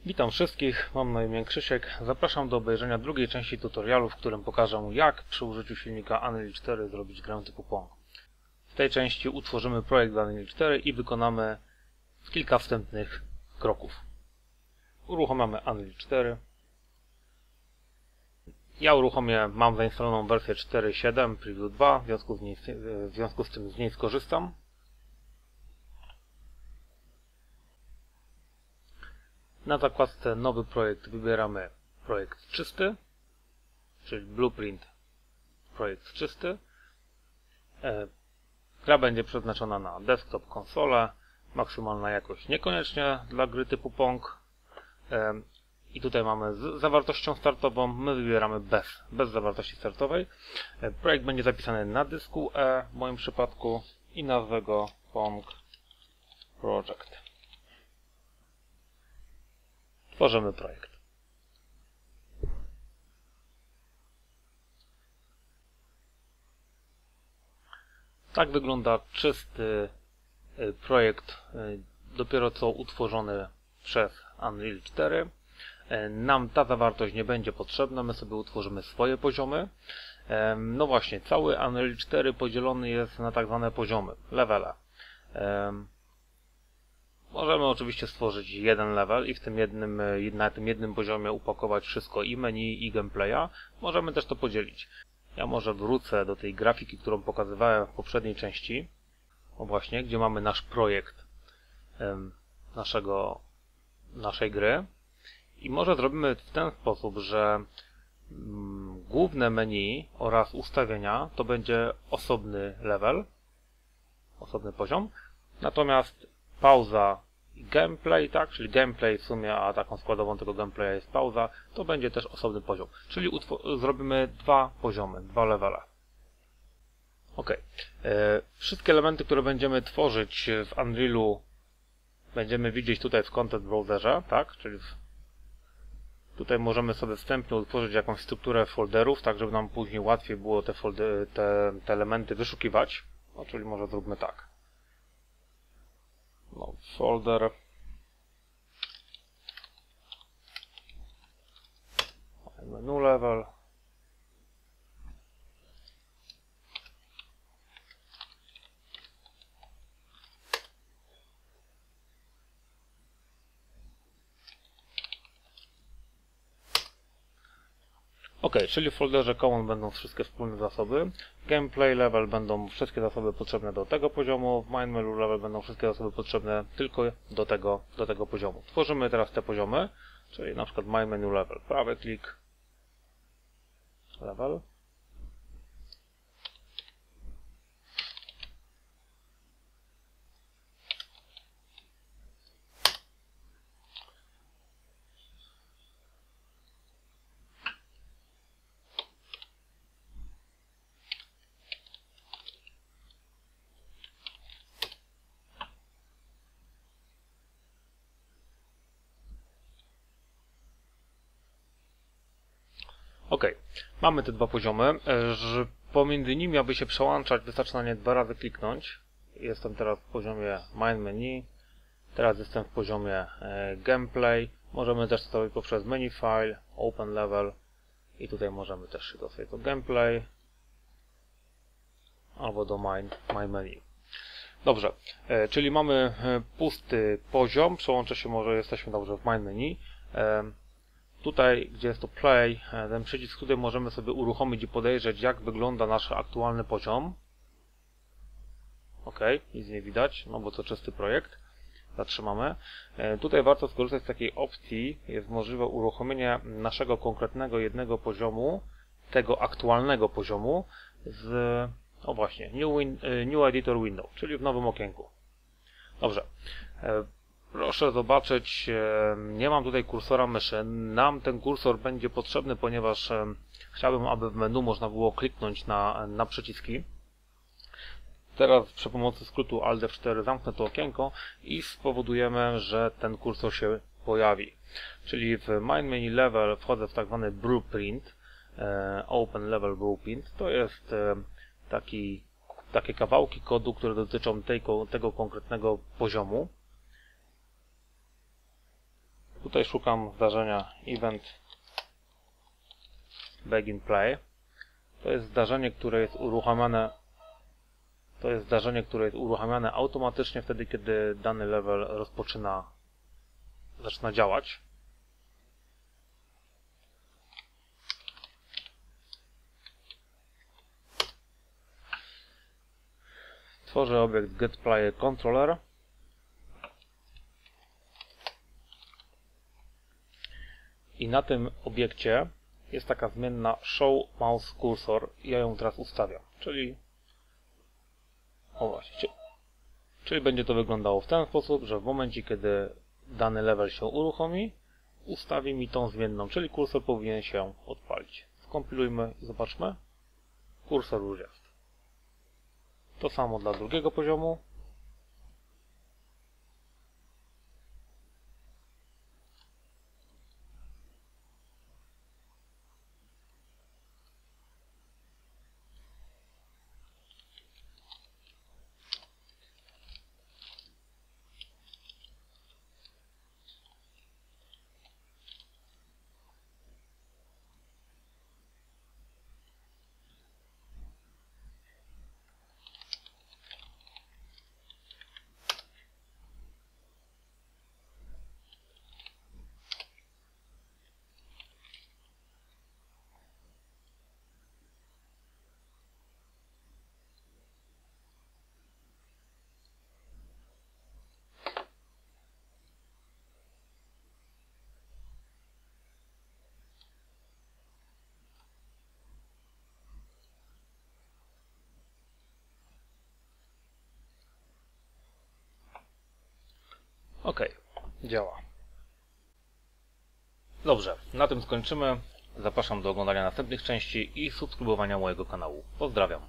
Witam wszystkich, mam na imię Krzysiek. Zapraszam do obejrzenia drugiej części tutorialu, w którym pokażę, jak przy użyciu silnika Unreal 4 zrobić grę typu Pong. W tej części utworzymy projekt do Unreal 4 i wykonamy kilka wstępnych kroków. Uruchamiamy Unreal 4. Ja mam zainstalowaną wersję 4.7 Preview 2, w związku z tym z niej skorzystam. Na zakładce nowy projekt wybieramy projekt czysty, czyli Blueprint projekt czysty. Gra będzie przeznaczona na desktop, konsolę, maksymalna jakość niekoniecznie dla gry typu Pong. I tutaj mamy z zawartością startową, my wybieramy bez zawartości startowej. Projekt będzie zapisany na dysku E w moim przypadku i nazwę go Pong Project. Tworzymy projekt. Tak wygląda czysty projekt, dopiero co utworzony przez Unreal 4. Nam ta zawartość nie będzie potrzebna, my sobie utworzymy swoje poziomy. No właśnie, cały Unreal 4 podzielony jest na tak zwane poziomy, levele. Możemy oczywiście stworzyć jeden level i na tym jednym poziomie upakować wszystko, i menu, i gameplaya. Możemy też to podzielić. Ja może wrócę do tej grafiki, którą pokazywałem w poprzedniej części. O właśnie, gdzie mamy nasz projekt naszej gry. I może zrobimy w ten sposób, że główne menu oraz ustawienia to będzie osobny level, osobny poziom. Natomiast pauza i gameplay, tak, czyli gameplay w sumie, a taką składową tego gameplaya jest pauza, to będzie też osobny poziom. Czyli zrobimy dwa poziomy, dwa levele. Ok. Wszystkie elementy, które będziemy tworzyć w Unrealu, będziemy widzieć tutaj w Content Browserze, tak, czyli tutaj możemy sobie wstępnie utworzyć jakąś strukturę folderów, tak żeby nam później łatwiej było te elementy wyszukiwać. No, czyli może zróbmy tak. No, folder. Menu level. Ok, czyli w folderze common będą wszystkie wspólne zasoby. Gameplay level będą wszystkie zasoby potrzebne do tego poziomu. W main menu level będą wszystkie zasoby potrzebne tylko do tego poziomu. Tworzymy teraz te poziomy, czyli na przykład main menu level. Prawy klik, level. Ok, mamy te dwa poziomy. Pomiędzy nimi, aby się przełączać, wystarczy na nie dwa razy kliknąć. Jestem teraz w poziomie main menu. Teraz jestem w poziomie gameplay. Możemy też zrobić poprzez menu file, open level i tutaj możemy też się dostać do gameplay albo do main menu. Dobrze, czyli mamy pusty poziom. Przełączę się, może jesteśmy dobrze w main menu. Tutaj, gdzie jest to play, ten przycisk, tutaj możemy sobie uruchomić i podejrzeć, jak wygląda nasz aktualny poziom. Ok, nic nie widać, no bo to czysty projekt. Zatrzymamy. Tutaj warto skorzystać z takiej opcji. Jest możliwe uruchomienie naszego konkretnego jednego poziomu, tego aktualnego poziomu o właśnie, New Editor Window, czyli w nowym okienku. Dobrze. Proszę zobaczyć, nie mam tutaj kursora myszy. Nam ten kursor będzie potrzebny, ponieważ chciałbym, aby w menu można było kliknąć na przyciski. Teraz przy pomocy skrótu Alt F4 zamknę to okienko i spowodujemy, że ten kursor się pojawi. Czyli w main menu level wchodzę w tak zwany blueprint, open level blueprint. To jest takie kawałki kodu, które dotyczą tego konkretnego poziomu. Tutaj szukam zdarzenia event begin play. To jest zdarzenie, które jest uruchamiane. To jest zdarzenie, które jest uruchamiane automatycznie wtedy, kiedy dany level zaczyna działać. Tworzę obiekt getPlayerController. I na tym obiekcie jest taka zmienna showMouseCursor i ja ją teraz ustawiam. Czyli będzie to wyglądało w ten sposób, że w momencie, kiedy dany level się uruchomi, ustawi mi tą zmienną, czyli kursor powinien się odpalić. Skompilujmy i zobaczmy. Kursor już jest. To samo dla drugiego poziomu. OK, działa. Dobrze, na tym skończymy. Zapraszam do oglądania następnych części i subskrybowania mojego kanału. Pozdrawiam.